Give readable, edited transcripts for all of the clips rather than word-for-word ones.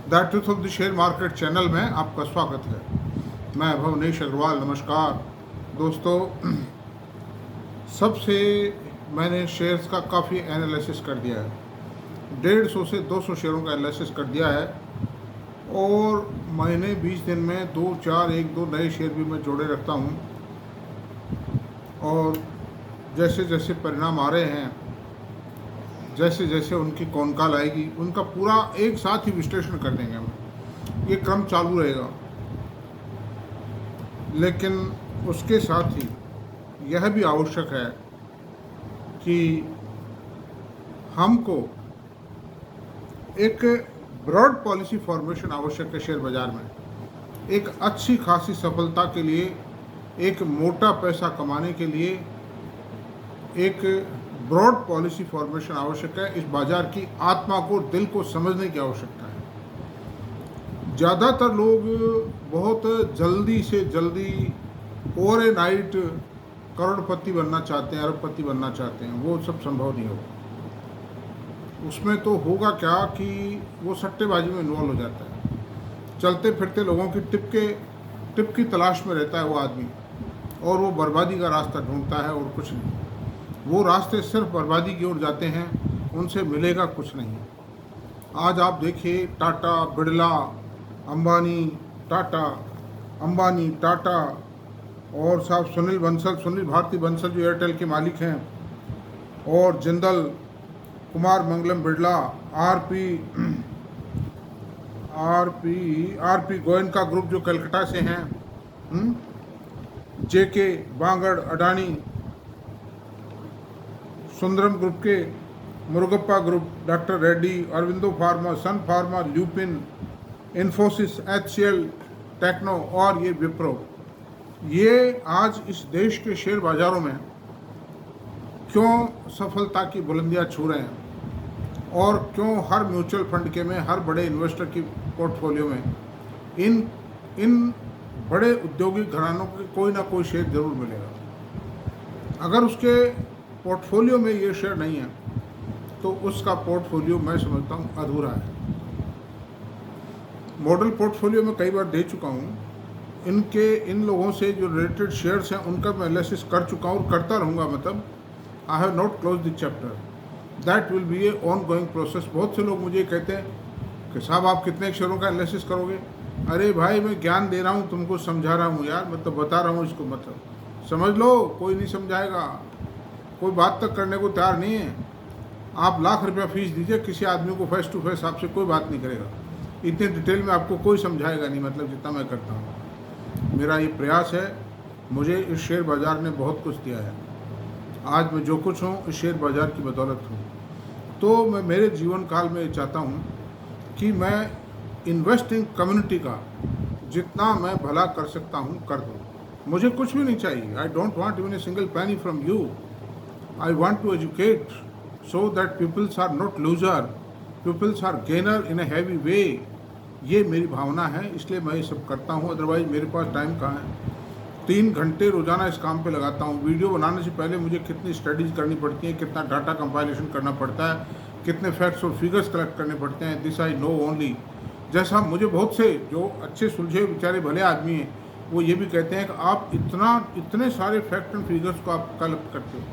The truth of the share market channel में आपका स्वागत है। मैं भवनेश अग्रवाल। नमस्कार दोस्तों। सबसे मैंने शेयर्स का काफ़ी एनालिसिस कर दिया है। 150 से 200 शेयरों का एनालिसिस कर दिया है और महीने 20 दिन में 2 4 1 2 नए शेयर भी मैं जोड़े रखता हूँ। और जैसे जैसे परिणाम आ रहे हैं, जैसे जैसे उनकी कौन कॉल आएगी, उनका पूरा एक साथ ही विश्लेषण कर देंगे हम। ये क्रम चालू रहेगा, लेकिन उसके साथ ही यह भी आवश्यक है कि हमको एक ब्रॉड पॉलिसी फॉर्मेशन आवश्यक है। शेयर बाज़ार में एक अच्छी खासी सफलता के लिए, एक मोटा पैसा कमाने के लिए एक ब्रॉड पॉलिसी फॉर्मेशन आवश्यक है। इस बाज़ार की आत्मा को, दिल को समझने की आवश्यकता है। ज़्यादातर लोग बहुत जल्दी से जल्दी ओवर नाइट करोड़पति बनना चाहते हैं, अरबपति बनना चाहते हैं। वो सब संभव नहीं होगा। उसमें तो होगा क्या कि वो सट्टेबाजी में इन्वॉल्व हो जाता है। चलते फिरते लोगों की टिप की तलाश में रहता है वो आदमी, और वो बर्बादी का रास्ता ढूंढता है और कुछ नहीं। वो रास्ते सिर्फ बर्बादी की ओर जाते हैं, उनसे मिलेगा कुछ नहीं। आज आप देखिए, टाटा, बिरला, अंबानी, टाटा और साहब सुनील भारती बंसल जो एयरटेल के मालिक हैं, और जिंदल, कुमार मंगलम बिरला, आरपी गोयनका ग्रुप जो कलकत्ता से हैं, जेके, बांगड़, अडानी, सुंदरम ग्रुप के Murugappa group, doctor Reddy, Aurobindo pharma, Sun pharma, Lupin, Infosys, HCL, techno और ये विप्रो, ये आज इस देश के शेयर बाज़ारों में क्यों सफलता की बुलंदियां छू रहे हैं, और क्यों हर म्यूचुअल फंड के में, हर बड़े इन्वेस्टर की पोर्टफोलियो में इन बड़े औद्योगिक घरानों के कोई ना कोई शेयर जरूर मिलेगा। अगर उसके पोर्टफोलियो में ये शेयर नहीं है तो उसका पोर्टफोलियो मैं समझता हूँ अधूरा है। मॉडल पोर्टफोलियो में कई बार दे चुका हूँ। इन लोगों से जो रिलेटेड शेयर्स हैं उनका मैं एनालिसिस कर चुका हूँ और करता रहूँगा। मतलब I have not close the chapter, that will be A on going process. बहुत से लोग मुझे कहते हैं कि साहब आप कितने शेयरों का एनालिसिस करोगे? अरे भाई, मैं ज्ञान दे रहा हूँ, तुमको समझा रहा हूँ यार, मतलब बता रहा हूँ इसको, मतलब समझ लो। कोई नहीं समझाएगा, कोई बात तक करने को तैयार नहीं है। आप लाख रुपया फीस दीजिए, किसी आदमी को फेस टू फेस आपसे कोई बात नहीं करेगा। इतने डिटेल में आपको कोई समझाएगा नहीं, मतलब जितना मैं करता हूँ। मेरा ये प्रयास है। मुझे इस शेयर बाज़ार ने बहुत कुछ दिया है। आज मैं जो कुछ हूँ इस शेयर बाज़ार की बदौलत हूँ। तो मैं मेरे जीवन काल में चाहता हूँ कि मैं इन्वेस्टिंग कम्युनिटी का जितना मैं भला कर सकता हूँ कर दूँ। मुझे कुछ भी नहीं चाहिए। I don't want even a single पैनी from you. I want to educate so that peoples are not loser, peoples are gainer in a heavy way। ये मेरी भावना है, इसलिए मैं ये सब करता हूँ। अदरवाइज मेरे पास टाइम कहाँ है। 3 घंटे रोजाना इस काम पे लगाता हूँ। वीडियो बनाने से पहले मुझे कितनी स्टडीज़ करनी पड़ती हैं, कितना डाटा कंपाइलेशन करना पड़ता है, कितने फैक्ट्स और फिगर्स कलेक्ट करने पड़ते हैं। This I know only. जैसा मुझे बहुत से जो अच्छे सुलझे बेचारे भले आदमी हैं, वो ये भी कहते हैं कि आप इतने सारे फैक्ट एंड फिगर्स को आप कलेक्ट करते हो।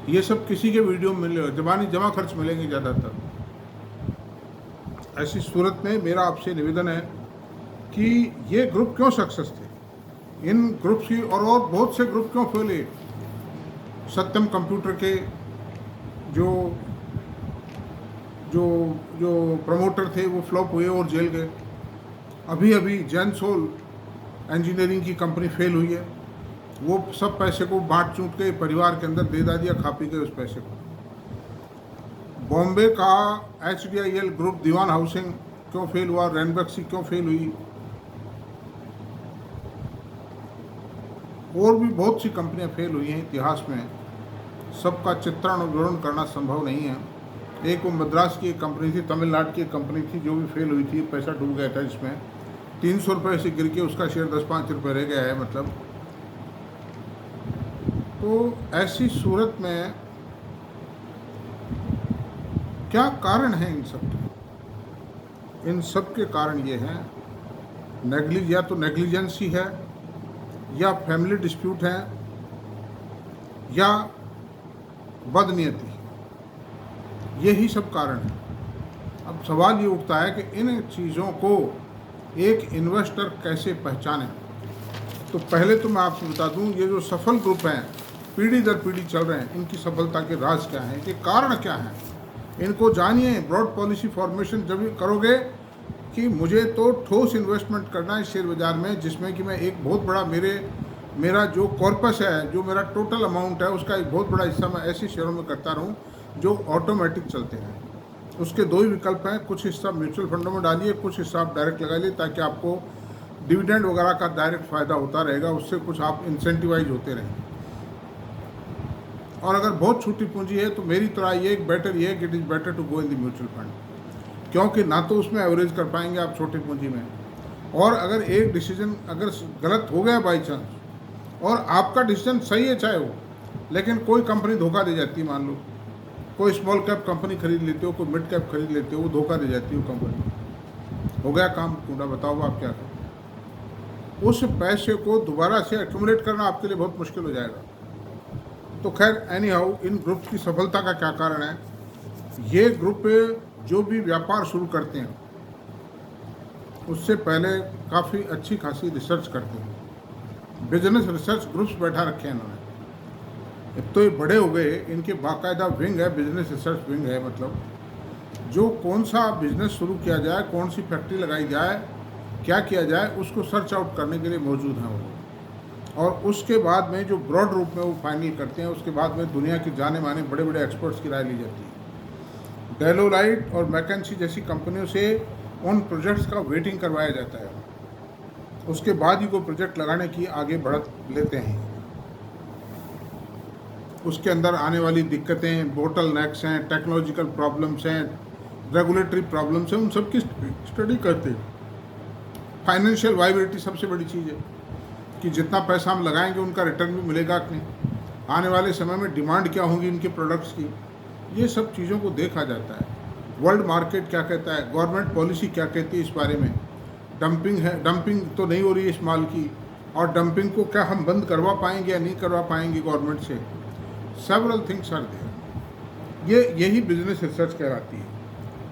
ये सब किसी के वीडियो में मिलेगा, जमा खर्च मिलेंगे ज़्यादातर। ऐसी सूरत में मेरा आपसे निवेदन है कि ये ग्रुप क्यों सक्सेस थे, इन ग्रुप्स की और बहुत से ग्रुप क्यों फैले। सत्यम कंप्यूटर के जो जो जो प्रमोटर थे वो फ्लॉप हुए और जेल गए। अभी जैनसोल इंजीनियरिंग की कंपनी फेल हुई है। वो सब पैसे को बांट चूट के परिवार के अंदर दे दिया, खा पी के उस पैसे को। बॉम्बे का HDIL ग्रुप, दीवान हाउसिंग क्यों फेल हुआ, रैनबैक्सी क्यों फेल हुई, और भी बहुत सी कंपनियां फेल हुई हैं इतिहास में। सबका चित्रण और विवरण करना संभव नहीं है। एक वो मद्रास की एक कंपनी थी, तमिलनाडु की एक कंपनी थी जो भी फेल हुई थी, पैसा डूब गया था इसमें। 300 रुपये से गिर के उसका शेयर 10-5 रुपये रह गया है। मतलब तो ऐसी सूरत में क्या कारण है इन सब के? इन सब के कारण ये हैं, या तो नेग्लिजेंसी है, या फैमिली डिस्प्यूट है, या बदनीयती, यही सब कारण है। अब सवाल ये उठता है कि इन चीज़ों को एक इन्वेस्टर कैसे पहचाने। तो पहले तो मैं आपको बता दूं, ये जो सफल ग्रुप हैं, पीढ़ी दर पीढ़ी चल रहे हैं, इनकी सफलता के राज क्या हैं, इनके कारण क्या हैं, इनको जानिए। ब्रॉड पॉलिसी फॉर्मेशन जब करोगे कि मुझे तो ठोस इन्वेस्टमेंट करना है शेयर बाज़ार में, जिसमें कि मैं एक बहुत बड़ा मेरा जो कॉर्पस है, जो मेरा टोटल अमाउंट है, उसका एक बहुत बड़ा हिस्सा मैं ऐसे शेयरों में करता रहूँ जो ऑटोमेटिक चलते हैं। उसके दो ही विकल्प हैं, कुछ हिस्सा म्यूचुअल फंडों में डालिए, कुछ हिस्सा आप डायरेक्ट लगाइए, ताकि आपको डिविडेंड वगैरह का डायरेक्ट फ़ायदा होता रहेगा, उससे कुछ आप इंसेंटिवाइज होते रहेंगे। और अगर बहुत छोटी पूंजी है तो मेरी तरह ये बेटर ये है कि it is better to go in the mutual fund, क्योंकि ना तो उसमें एवरेज कर पाएंगे आप छोटी पूंजी में, और अगर एक डिसीजन अगर गलत हो गया बाई चांस, और आपका डिसीजन सही है चाहे हो, लेकिन कोई कंपनी धोखा दे जाती है, मान लो कोई स्मॉल कैप कंपनी खरीद लेते हो, कोई मिड कैप खरीद लेते हो, वो धोखा दे जाती है वो कंपनी, हो गया काम कूड़ा, बताओ आप क्या करें। उस पैसे को दोबारा से एक्यूमुलेट करना आपके लिए बहुत मुश्किल हो जाएगा। तो खैर एनी हाउ, इन ग्रुप की सफलता का क्या कारण है, ये ग्रुप जो भी व्यापार शुरू करते हैं उससे पहले काफ़ी अच्छी खासी रिसर्च करते हैं। बिजनेस रिसर्च ग्रुप्स बैठा रखे हैं इन्होंने। एक तो ये बड़े हो गए, इनके बाकायदा विंग है, बिजनेस रिसर्च विंग है, मतलब जो कौन सा बिजनेस शुरू किया जाए, कौन सी फैक्ट्री लगाई जाए, क्या किया जाए, उसको सर्च आउट करने के लिए मौजूद हैं वो। और उसके बाद में जो ब्रॉड रूप में वो फाइनल करते हैं, उसके बाद में दुनिया की जाने माने बड़े बड़े एक्सपर्ट्स की राय ली जाती है। डेलोलाइट और मैकेंसी जैसी कंपनियों से उन प्रोजेक्ट्स का वेटिंग करवाया जाता है, उसके बाद ही वो प्रोजेक्ट लगाने की आगे बढ़त लेते हैं। उसके अंदर आने वाली दिक्कतें, बोटल नेक्स हैं, टेक्नोलॉजिकल प्रॉब्लम्स हैं, रेगुलेटरी प्रॉब्लम्स हैं, उन सब की स्टडी करते हैं। फाइनेंशियल वाइबिलिटी सबसे बड़ी चीज़ है कि जितना पैसा हम लगाएंगे उनका रिटर्न भी मिलेगा कि नहीं, आने वाले समय में डिमांड क्या होगी इनके प्रोडक्ट्स की, ये सब चीज़ों को देखा जाता है। वर्ल्ड मार्केट क्या कहता है, गवर्नमेंट पॉलिसी क्या कहती है इस बारे में, डंपिंग है, डंपिंग तो नहीं हो रही है इस माल की, और डंपिंग को क्या हम बंद करवा पाएंगे या नहीं करवा पाएंगे गवर्नमेंट से। Several things are there. यही बिजनेस रिसर्च कहलाती है।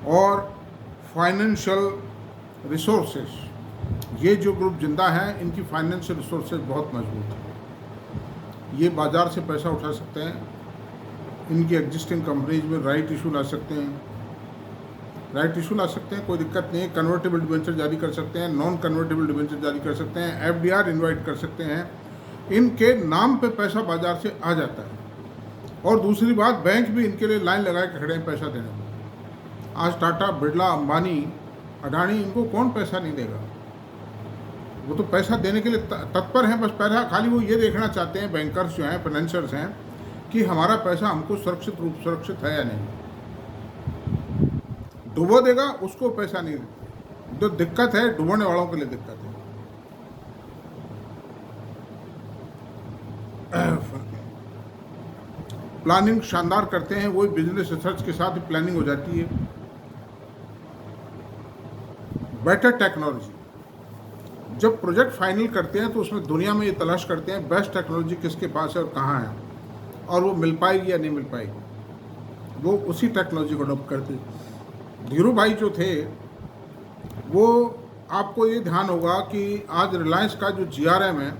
और फाइनेंशियल रिसोर्सेज, ये जो ग्रुप जिंदा है, इनकी फाइनेंशियल रिसोर्सेज बहुत मजबूत है। ये बाज़ार से पैसा उठा सकते हैं, इनकी एग्जिस्टिंग कंपनीज में राइट इशू ला सकते हैं, कोई दिक्कत नहीं है। कन्वर्टेबल डिबेंचर जारी कर सकते हैं, नॉन कन्वर्टेबल डिबेंचर जारी कर सकते हैं, FDR इन्वाइट कर सकते हैं। इनके नाम पे पैसा बाज़ार से आ जाता है। और दूसरी बात, बैंक भी इनके लिए लाइन लगा के खड़े हैं पैसा देने में। आज टाटा, बिरला, अंबानी, अडानी, इनको कौन पैसा नहीं देगा, वो तो पैसा देने के लिए तत्पर हैं। बस पैसा खाली वो ये देखना चाहते हैं, बैंकर्स जो हैं, फाइनेंसर्स हैं, कि हमारा पैसा हमको सुरक्षित है या नहीं। डुबो देगा उसको पैसा नहीं देगा। जो दिक्कत है डुबोने वालों के लिए दिक्कत है। प्लानिंग शानदार करते हैं, वही बिजनेस रिसर्च के साथ ही प्लानिंग हो जाती है। बेटर टेक्नोलॉजी, जब प्रोजेक्ट फाइनल करते हैं तो उसमें दुनिया में ये तलाश करते हैं बेस्ट टेक्नोलॉजी किसके पास है और कहाँ है, और वो मिल पाएगी या नहीं मिल पाएगी, वो उसी टेक्नोलॉजी को अडॉप्ट करते हैं। धीरू भाई जो थे, वो आपको ये ध्यान होगा कि आज रिलायंस का जो GRM है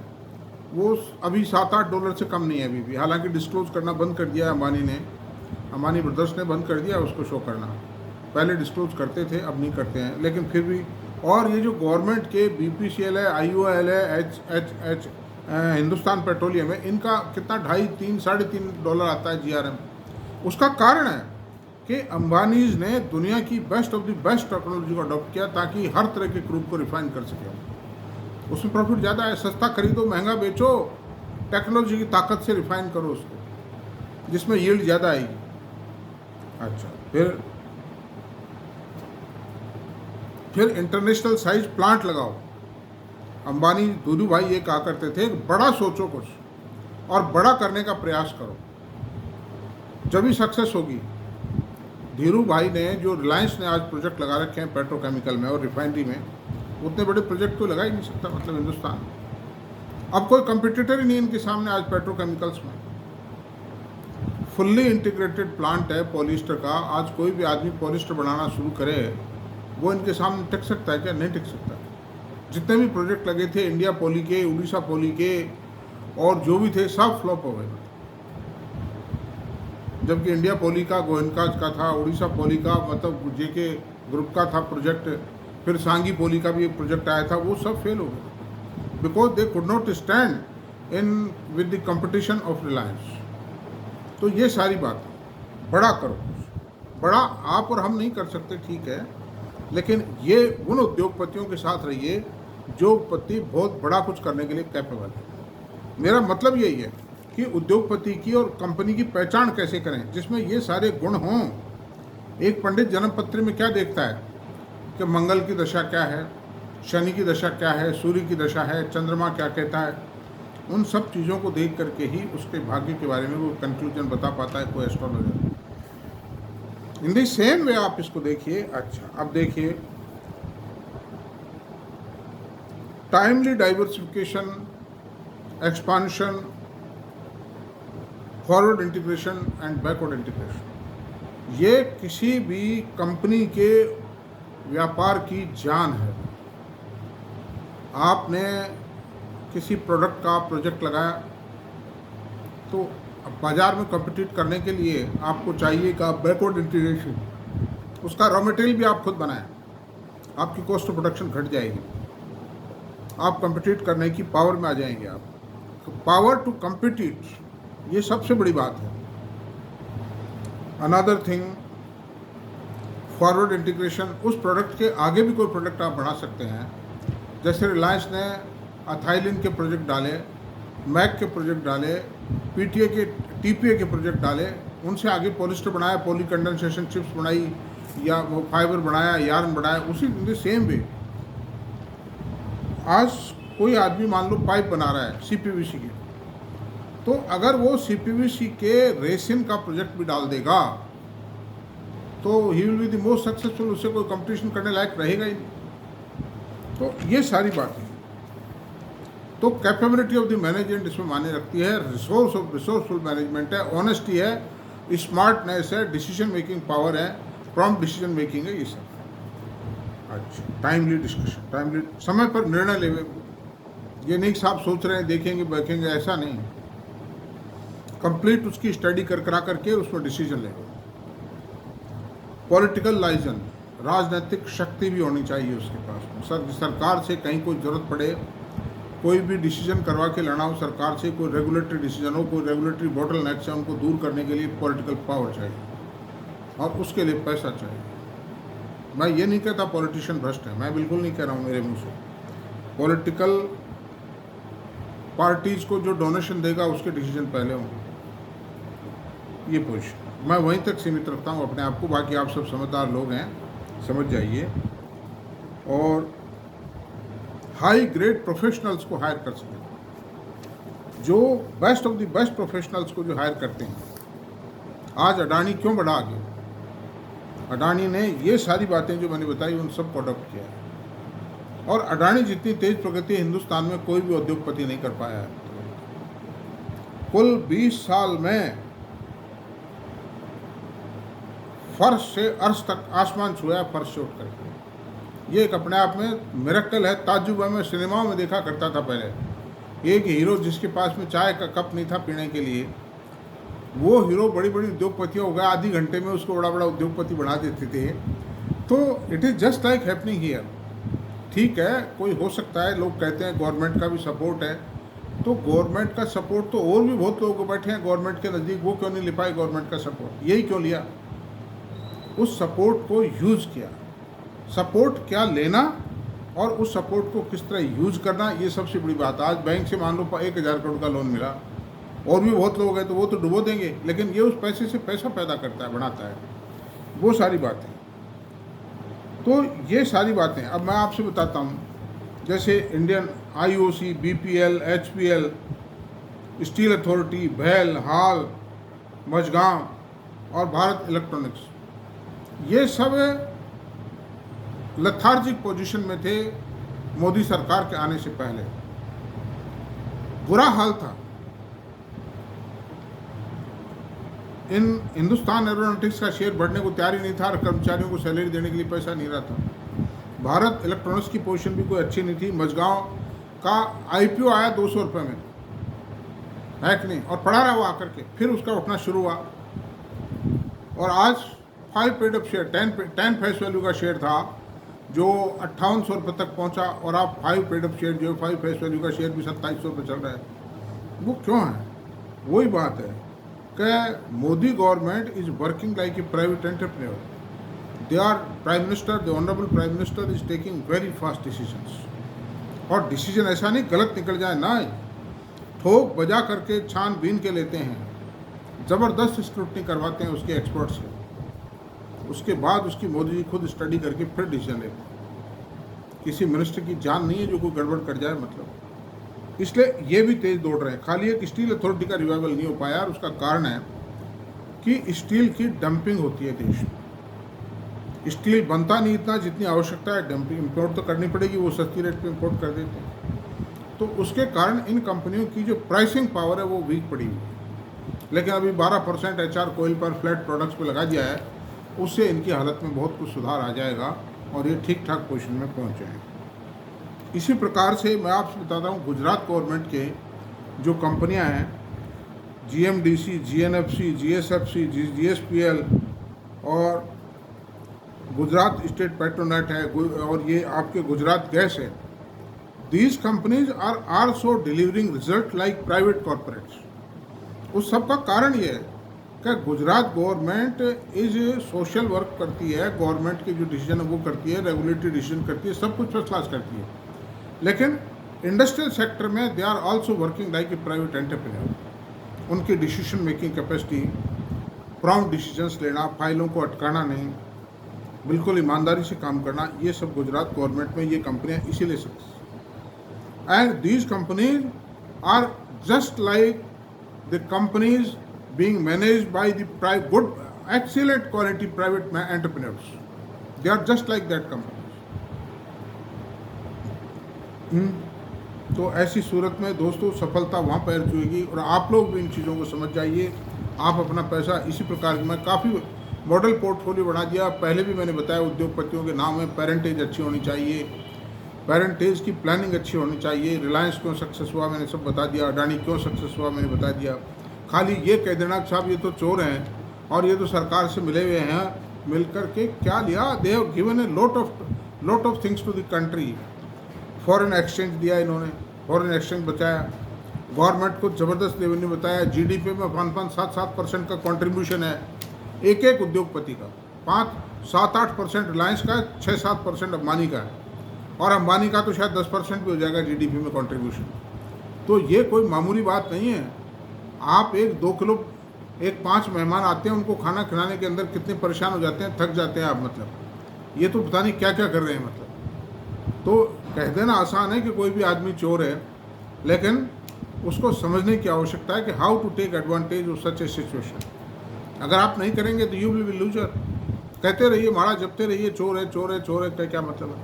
वो अभी $7-8 से कम नहीं है अभी भी। हालांकि डिस्क्लोज करना बंद कर दिया है अंबानी ब्रदर्स ने बंद कर दिया उसको शो करना। पहले डिस्क्लोज करते थे, अब नहीं करते हैं, लेकिन फिर भी। और ये जो गवर्नमेंट के BPCL है, IOL है, हिंदुस्तान पेट्रोलियम है, इनका कितना $2.5-3 आता है GRM। उसका कारण है कि अंबानीज ने दुनिया की best of the best technology को अडॉप्ट किया, ताकि हर तरह के क्रूड को रिफाइन कर सके। उसमें प्रॉफिट ज़्यादा है, सस्ता खरीदो महंगा बेचो, टेक्नोलॉजी की ताकत से रिफाइन करो उसको, जिसमें यील्ड ज़्यादा आएगी। अच्छा, फिर इंटरनेशनल साइज प्लांट लगाओ। अंबानी, धीरू भाई ये कहा करते थे, बड़ा सोचो कुछ और बड़ा करने का प्रयास करो, जब भी सक्सेस होगी। धीरू भाई ने जो रिलायंस ने आज प्रोजेक्ट लगा रखे हैं पेट्रोकेमिकल में और रिफाइनरी में, उतने बड़े प्रोजेक्ट तो लगा ही नहीं सकता मतलब हिंदुस्तान। अब कोई कंपटीटर ही नहीं इनके सामने आज पेट्रोकेमिकल्स में। फुल्ली इंटीग्रेटेड प्लांट है पॉलिस्टर का। आज कोई भी आदमी पॉलिस्टर बनाना शुरू करे, वो इनके सामने टिक सकता है क्या? नहीं टिक सकता। जितने भी प्रोजेक्ट लगे थे इंडिया पॉली के, उड़ीसा पॉली के और जो भी थे, सब फ्लॉप हो गए। जबकि इंडिया पॉली का, गोयनकाज का था, उड़ीसा पॉली का मतलब जेके ग्रुप का था प्रोजेक्ट, फिर सांगी पॉली का भी एक प्रोजेक्ट आया था, वो सब फेल हो गए because they could not stand in with the competition of Reliance. तो ये सारी बात बड़ा करो, बड़ा आप और हम नहीं कर सकते, ठीक है, लेकिन ये उन उद्योगपतियों के साथ रहिए जो पति बहुत बड़ा कुछ करने के लिए कैपेबल है। मेरा मतलब यही है कि उद्योगपति की और कंपनी की पहचान कैसे करें जिसमें ये सारे गुण हों। एक पंडित जन्मपत्र में क्या देखता है कि मंगल की दशा क्या है, शनि की दशा क्या है, सूर्य की दशा है, चंद्रमा क्या कहता है, उन सब चीज़ों को देख करके ही उसके भाग्य के बारे में वो कंक्लूजन बता पाता है कोई astrologer. In the same way आप इसको देखिए। अच्छा, अब देखिए, timely diversification, expansion, forward integration and backward integration, ये किसी भी कंपनी के व्यापार की जान है। आपने किसी प्रोडक्ट का प्रोजेक्ट लगाया तो बाज़ार में कम्पिटिट करने के लिए आपको चाहिए कि बैकवर्ड इंटीग्रेशन, उसका रॉ मटेरियल भी आप खुद बनाएं, आपकी कॉस्ट ऑफ प्रोडक्शन घट जाएगी, आप कम्पिटिट करने की पावर में आ जाएंगे। आप तो पावर टू कम्पिटिट, ये सबसे बड़ी बात है। अनदर थिंग, फॉरवर्ड इंटीग्रेशन, उस प्रोडक्ट के आगे भी कोई प्रोडक्ट आप बढ़ा सकते हैं। जैसे रिलायंस ने अथाइलिन के प्रोजेक्ट डाले, मैक के प्रोजेक्ट डाले, पीटीए के, टीपीए के प्रोजेक्ट डाले, उनसे आगे पॉलिस्टर बनाया, पॉली कंडेंसेशन चिप्स बनाई, या वो फाइबर बनाया, यार्न बनाया। उसी सेम वे आज कोई आदमी मान लो पाइप बना रहा है सीपीवीसी की, तो अगर वो सीपीवीसी के रेसिन का प्रोजेक्ट भी डाल देगा तो he will be the most successful, उससे कोई कंपटीशन करने लायक रहेगा ही नहीं। तो ये सारी बातें, तो कैपेबिलिटी ऑफ द मैनेजमेंट इसमें मायने रखती है। रिसोर्सफुल मैनेजमेंट है, ऑनेस्टी है, स्मार्टनेस है, डिसीजन मेकिंग पावर है, प्रॉम्प्ट डिसीजन मेकिंग है, ये सब। अच्छा, टाइमली डिस्कशन, टाइमली समय पर निर्णय लेवे। ये नहीं कि आप सोच रहे हैं देखेंगे बैठेंगे, ऐसा नहीं। कंप्लीट उसकी स्टडी करा करके उसमें डिसीजन लेवे। पॉलिटिकल लाइजन, राजनीतिक शक्ति भी होनी चाहिए उसके पास। सरकार से कहीं कोई ज़रूरत पड़े, कोई भी डिसीजन करवा के लाना हो सरकार से, कोई रेगुलेटरी डिसीजन हो, कोई रेगुलेटरी बॉटल नेक से उनको दूर करने के लिए पॉलिटिकल पावर चाहिए और उसके लिए पैसा चाहिए। मैं ये नहीं कहता पॉलिटिशियन भ्रष्ट है, मैं बिल्कुल नहीं कह रहा हूँ मेरे मुंह से। पॉलिटिकल पार्टीज़ को जो डोनेशन देगा उसके डिसीजन पहले होंगे, ये पोजीशन मैं वहीं तक सीमित रखता हूँ अपने आप को। बाकी आप सब समझदार लोग हैं, समझ जाइए और हाई ग्रेड प्रोफेशनल्स को हायर कर सकें, जो best of the best professionals को जो हायर करते हैं। आज अडानी क्यों बढ़ा आगे? अडानी ने ये सारी बातें जो मैंने बताई उन सब को अडॉप्ट किया है, और अडानी जितनी तेज प्रगति हिंदुस्तान में कोई भी उद्योगपति नहीं कर पाया है। कुल 20 साल में फर्श से अर्श तक आसमान छुआ, फर्श से उठ करके। ये एक अपने आप में मिरेकल है, ताज्जुब है। मैं सिनेमाओं में देखा करता था पहले, एक हीरो जिसके पास में चाय का कप नहीं था पीने के लिए, वो हीरो बड़ी बड़ी उद्योगपतियों हो गया, आधी घंटे में उसको बड़ा बड़ा उद्योगपति बना देते थे। तो it is just like happening here. ठीक है, कोई हो सकता है, लोग कहते हैं गवर्नमेंट का भी सपोर्ट है, तो गवर्नमेंट का सपोर्ट तो और भी बहुत लोग बैठे हैं गवर्नमेंट के नज़दीक, वो क्यों नहीं ले पाए गवर्नमेंट का सपोर्ट? यही क्यों लिया? उस सपोर्ट को यूज़ किया। सपोर्ट क्या लेना और उस सपोर्ट को किस तरह यूज़ करना, ये सबसे बड़ी बात। आज बैंक से मान लो 1000 करोड़ का लोन मिला, और भी बहुत लोग हैं तो वो तो डुबो देंगे, लेकिन ये उस पैसे से पैसा पैदा करता है, बढ़ाता है, वो सारी बातें। तो ये सारी बातें अब मैं आपसे बताता हूँ। जैसे Indian IOC, BPL, HPL, steel authority, भेल, हाल, मझगांव और भारत इलेक्ट्रॉनिक्स, ये सब लेथार्जिक पोजीशन में थे मोदी सरकार के आने से पहले। बुरा हाल था। इन हिंदुस्तान एरोनॉटिक्स का शेयर बढ़ने को तैयार ही नहीं था और कर्मचारियों को सैलरी देने के लिए पैसा नहीं रहा था। भारत इलेक्ट्रॉनिक्स की पोजीशन भी कोई अच्छी नहीं थी। मझगांव का आईपीओ आया 200 रुपये में, है कि नहीं, और पड़ा रहा वो आकर के, फिर उसका उठना शुरू हुआ और आज 5 paid up share 10 face value का शेयर था जो 5800 रुपये तक पहुंचा और आप 5 पेड अप शेयर जो 5 फेस वैल्यू का शेयर भी 2700 रुपये चल रहा है। वो क्यों है? वही बात है कि Modi government is working like a private entrepreneur. They are prime minister, the honourable prime minister is taking very fast decisions, और डिसीजन ऐसा नहीं गलत निकल जाए ना, ठोक बजा करके छानबीन के लेते हैं, ज़बरदस्त स्क्रूटनी करवाते हैं उसके एक्सपर्ट से, उसके बाद उसकी मोदी जी खुद स्टडी करके फिर डिसीजन लेते हैं। किसी मिनिस्टर की जान नहीं है जो कोई गड़बड़ कर जाए, मतलब इसलिए ये भी तेज दौड़ रहे हैं। खाली एक स्टील अथॉरिटी का रिवाइवल नहीं हो पाया और उसका कारण है कि स्टील की डंपिंग होती है देश में। स्टील बनता नहीं इतना जितनी आवश्यकता है, डंपिंग इम्पोर्ट तो करनी पड़ेगी, वो सस्ती रेट पे इम्पोर्ट कर देते हैं। तो उसके कारण इन कंपनियों की जो प्राइसिंग पावर है वो वीक पड़ी हुई है। लेकिन अभी 12% HR कोयल पर फ्लैट प्रोडक्ट्स पे लगा दिया है, उससे इनकी हालत में बहुत कुछ सुधार आ जाएगा और ये ठीक ठाक पोजीशन में पहुँच जाएंगे। इसी प्रकार से मैं आपसे बताता हूँ गुजरात गवर्नमेंट के जो कंपनियाँ हैं, GMDC, GNFC, GSFC, GSPL और गुजरात स्टेट पेट्रोनेट है और ये आपके गुजरात गैस है, these companies are also delivering result like private corporates. उस सब का कारण ये है कि Gujarat government is social work करती है, गवर्नमेंट के जो डिसीजन है वो करती है, रेगुलेटरी डिसीजन करती है, सब कुछ फर्स्ट क्लास करती है। लेकिन इंडस्ट्रियल सेक्टर में they are also working like a private entrepreneur. उनकी decision making capacity, prompt decisions लेना, फाइलों को अटकाना नहीं, बिल्कुल ईमानदारी से काम करना, ये सब गुजरात गवर्नमेंट में ये कंपनियां इसीलिए success. And these companies are just like the companies being managed by the good excellent quality private entrepreneurs. They are just like that companies. तो ऐसी सूरत में दोस्तों सफलता वहाँ पैर छुएगी और आप लोग भी इन चीज़ों को समझ जाइए। आप अपना पैसा इसी प्रकार मैं काफ़ी मॉडल पोर्टफोलियो बना दिया। पहले भी मैंने बताया उद्योगपतियों के नाम है, पेरेंटेज अच्छी होनी चाहिए, पेरेंटेज की प्लानिंग अच्छी होनी चाहिए। रिलायंस क्यों सक्सेस हुआ मैंने सब बता दिया, अडानी क्यों सक्सेस हुआ मैंने बता दिया। खाली ये कह देना साहब ये तो चोर हैं और ये तो सरकार से मिले हुए हैं, मिल कर के क्या लिया? They have given a lot of things to the country. Foreign exchange दिया इन्होंने, फॉरेन एक्सचेंज बचाया, गवर्नमेंट को ज़बरदस्त रेवेन्यू बताया, GDP में 5-7% का कॉन्ट्रीब्यूशन है एक एक उद्योगपति का, 5-7-8% रिलायंस का, 6-7% अंबानी का है, और अंबानी का तो शायद 10% भी हो जाएगा GDP में कंट्रीब्यूशन। तो ये कोई मामूली बात नहीं है। आप 1-2 किलो, 5 मेहमान आते हैं उनको खाना खिलाने के अंदर कितने परेशान हो जाते हैं, थक जाते हैं आप, मतलब ये तो पता नहीं क्या क्या कर रहे हैं। मतलब तो कह देना आसान है कि कोई भी आदमी चोर है, लेकिन उसको समझने की आवश्यकता है कि how to take advantage of such a situation. अगर आप नहीं करेंगे तो यू विल बी लूजर। कहते रहिए, मारा जपते रहिए, चोर है चोर है चोर है, क्या मतलब है?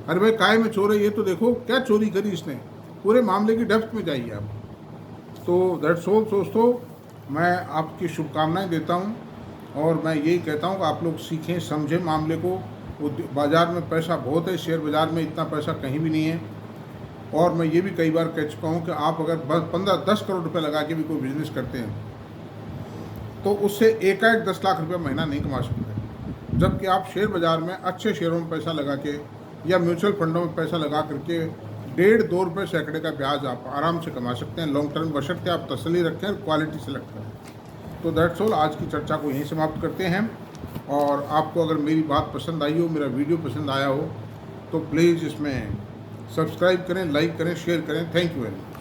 अरे भाई काय में चोर है ये तो देखो, क्या चोरी करी इसने, पूरे मामले की डेप्थ में जाइए आप। तो दैट्स ऑल दोस्तों, मैं आपकी शुभकामनाएं देता हूं और मैं यही कहता हूं कि आप लोग सीखें, समझें मामले को। बाज़ार में पैसा बहुत है, शेयर बाज़ार में इतना पैसा कहीं भी नहीं है। और मैं ये भी कई बार कह चुका हूँ कि आप अगर 15-10 करोड़ रुपए लगा के भी कोई बिजनेस करते हैं तो उससे एकाएक 10 लाख रुपये महीना नहीं कमा सकते। जबकि आप शेयर बाज़ार में अच्छे शेयरों में पैसा लगा के या म्यूचुअल फंडों में पैसा लगा करके 1.5-2 रुपये सैकड़े का ब्याज आप आराम से कमा सकते हैं लॉन्ग टर्म, बशर्ते आप तसल्ली रखें और क्वालिटी सेलेक्ट करें। तो दैट्स ऑल, आज की चर्चा को यहीं समाप्त करते हैं। और आपको अगर मेरी बात पसंद आई हो, मेरा वीडियो पसंद आया हो, तो प्लीज़ इसमें सब्सक्राइब करें, लाइक करें, शेयर करें। Thank you very much.